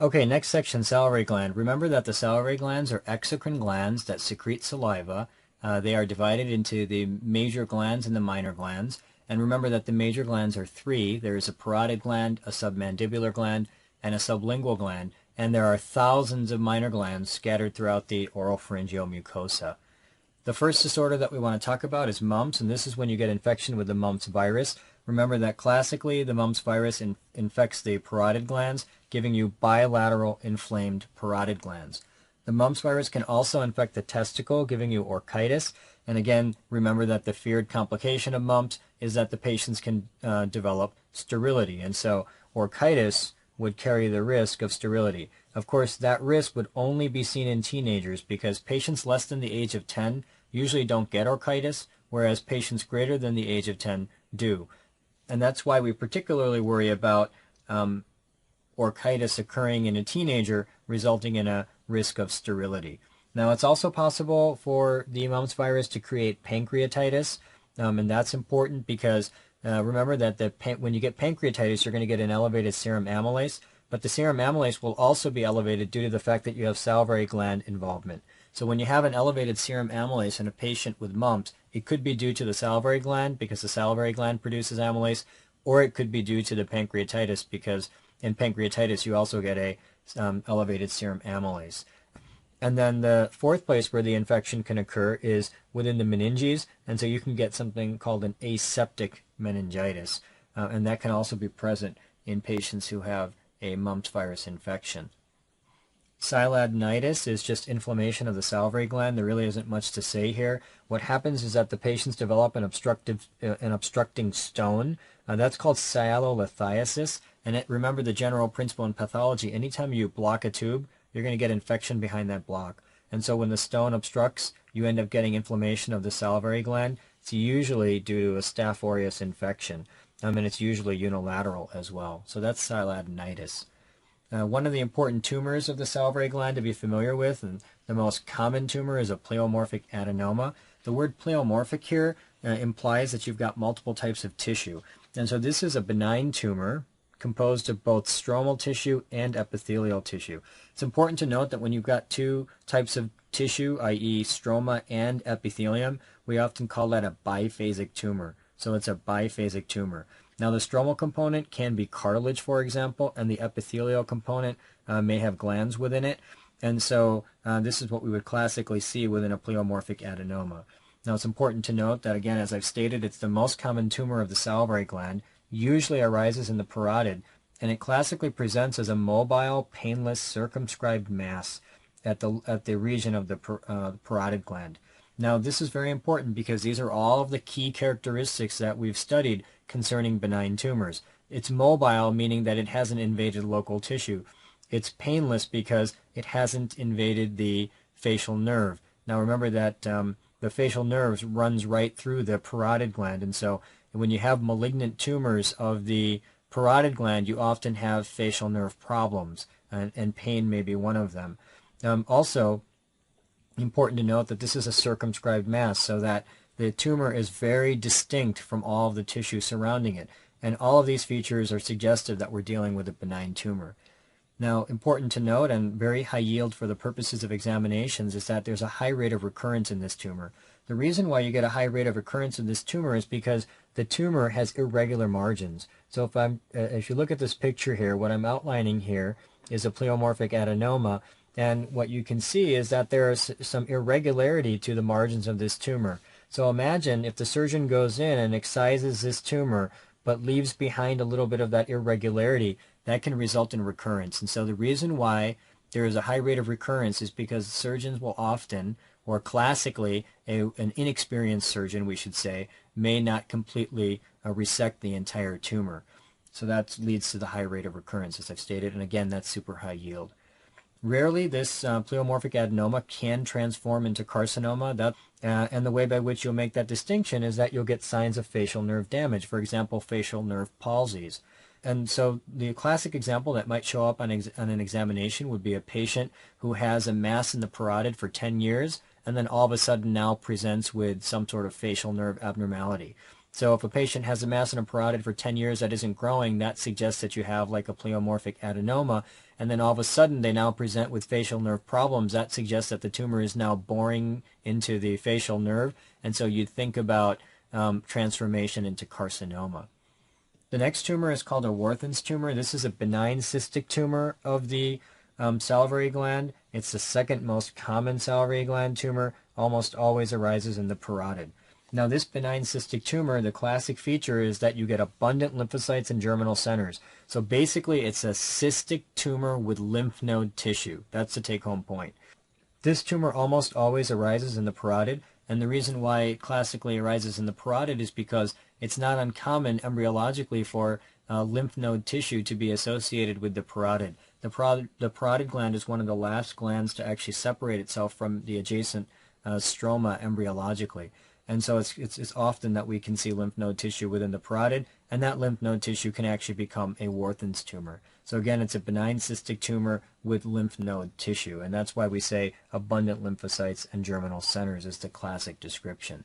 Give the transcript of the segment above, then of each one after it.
Okay, next section, salivary gland. Remember that the salivary glands are exocrine glands that secrete saliva. They are divided into the major glands and the minor glands. And remember that the major glands are three. There is a parotid gland, a submandibular gland, and a sublingual gland. And there are thousands of minor glands scattered throughout the oropharyngeal mucosa. The first disorder that we want to talk about is mumps, and this is when you get infection with the mumps virus. Remember that classically the mumps virus infects the parotid glands, giving you bilateral inflamed parotid glands. The mumps virus can also infect the testicle, giving you orchitis. And again, remember that the feared complication of mumps is that the patients can develop sterility. And so orchitis would carry the risk of sterility. Of course, that risk would only be seen in teenagers because patients less than the age of 10 usually don't get orchitis, whereas patients greater than the age of 10 do. And that's why we particularly worry about orchitis occurring in a teenager, resulting in a risk of sterility. Now, it's also possible for the mumps virus to create pancreatitis, and that's important because remember that when you get pancreatitis, you're going to get an elevated serum amylase, but the serum amylase will also be elevated due to the fact that you have salivary gland involvement. So when you have an elevated serum amylase in a patient with mumps, it could be due to the salivary gland because the salivary gland produces amylase, or it could be due to the pancreatitis because in pancreatitis you also get a elevated serum amylase. And then the fourth place where the infection can occur is within the meninges, and so you can get something called an aseptic meningitis, and that can also be present in patients who have a mumps virus infection. Sialadenitis is just inflammation of the salivary gland. There really isn't much to say here. What happens is that the patients develop an obstructing stone. That's called sialolithiasis. And remember the general principle in pathology. Anytime you block a tube, you're going to get infection behind that block. And so when the stone obstructs, you end up getting inflammation of the salivary gland. It's usually due to a Staph aureus infection. And it's usually unilateral as well. So that's sialadenitis. One of the important tumors of the salivary gland to be familiar with, and the most common tumor, is a pleomorphic adenoma. The word pleomorphic here implies that you've got multiple types of tissue. And so this is a benign tumor composed of both stromal tissue and epithelial tissue. It's important to note that when you've got two types of tissue, i.e. stroma and epithelium, we often call that a biphasic tumor. So it's a biphasic tumor. Now the stromal component can be cartilage, for example, and the epithelial component may have glands within it. And so this is what we would classically see within a pleomorphic adenoma. Now it's important to note that, again, as I've stated, it's the most common tumor of the salivary gland, usually arises in the parotid, and it classically presents as a mobile, painless, circumscribed mass at the region of the parotid gland. Now this is very important because these are all of the key characteristics that we've studied concerning benign tumors. It's mobile, meaning that it hasn't invaded local tissue. It's painless because it hasn't invaded the facial nerve. Now remember that the facial nerve runs right through the parotid gland, and so when you have malignant tumors of the parotid gland, you often have facial nerve problems, and pain may be one of them. Also, important to note that this is a circumscribed mass, so that the tumor is very distinct from all of the tissue surrounding it. And all of these features are suggestive that we're dealing with a benign tumor. Now, important to note, and very high yield for the purposes of examinations, is that there's a high rate of recurrence in this tumor. The reason why you get a high rate of recurrence of this tumor is because the tumor has irregular margins. So if you look at this picture here, what I'm outlining here is a pleomorphic adenoma, and what you can see is that there is some irregularity to the margins of this tumor. So imagine if the surgeon goes in and excises this tumor but leaves behind a little bit of that irregularity, that can result in recurrence. And so the reason why there is a high rate of recurrence is because surgeons will often, or classically, an inexperienced surgeon, we should say, may not completely resect the entire tumor. So that leads to the high rate of recurrence, as I've stated, and again, that's super high yield. Rarely, this pleomorphic adenoma can transform into carcinoma, and the way by which you'll make that distinction is that you'll get signs of facial nerve damage, for example, facial nerve palsies. And so the classic example that might show up on an examination would be a patient who has a mass in the parotid for 10 years and then all of a sudden now presents with some sort of facial nerve abnormality. So if a patient has a mass in a parotid for 10 years that isn't growing, that suggests that you have like a pleomorphic adenoma, and then all of a sudden they now present with facial nerve problems, that suggests that the tumor is now boring into the facial nerve, and so you'd think about transformation into carcinoma. The next tumor is called a Warthin's tumor. This is a benign cystic tumor of the salivary gland. It's the second most common salivary gland tumor, almost always arises in the parotid. Now this benign cystic tumor, the classic feature is that you get abundant lymphocytes and germinal centers. So basically it's a cystic tumor with lymph node tissue. That's the take-home point. This tumor almost always arises in the parotid, and the reason why it classically arises in the parotid is because it's not uncommon embryologically for lymph node tissue to be associated with the parotid. The parotid gland is one of the last glands to actually separate itself from the adjacent stroma embryologically. And so it's often that we can see lymph node tissue within the parotid, and that lymph node tissue can actually become a Warthin's tumor. So again, it's a benign cystic tumor with lymph node tissue, and that's why we say abundant lymphocytes and germinal centers is the classic description.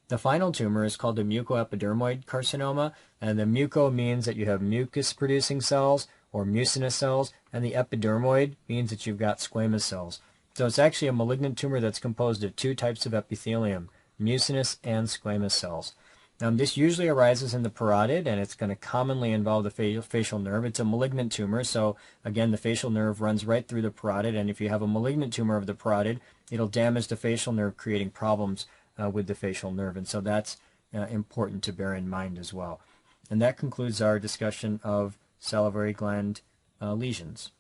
The final tumor is called a mucoepidermoid carcinoma, and the muco means that you have mucus-producing cells or mucinous cells, and the epidermoid means that you've got squamous cells. So it's actually a malignant tumor that's composed of two types of epithelium, mucinous and squamous cells. This usually arises in the parotid, and it's going to commonly involve the facial nerve. It's a malignant tumor, so again, the facial nerve runs right through the parotid, and if you have a malignant tumor of the parotid, it'll damage the facial nerve, creating problems with the facial nerve, and so that's important to bear in mind as well. And that concludes our discussion of salivary gland lesions.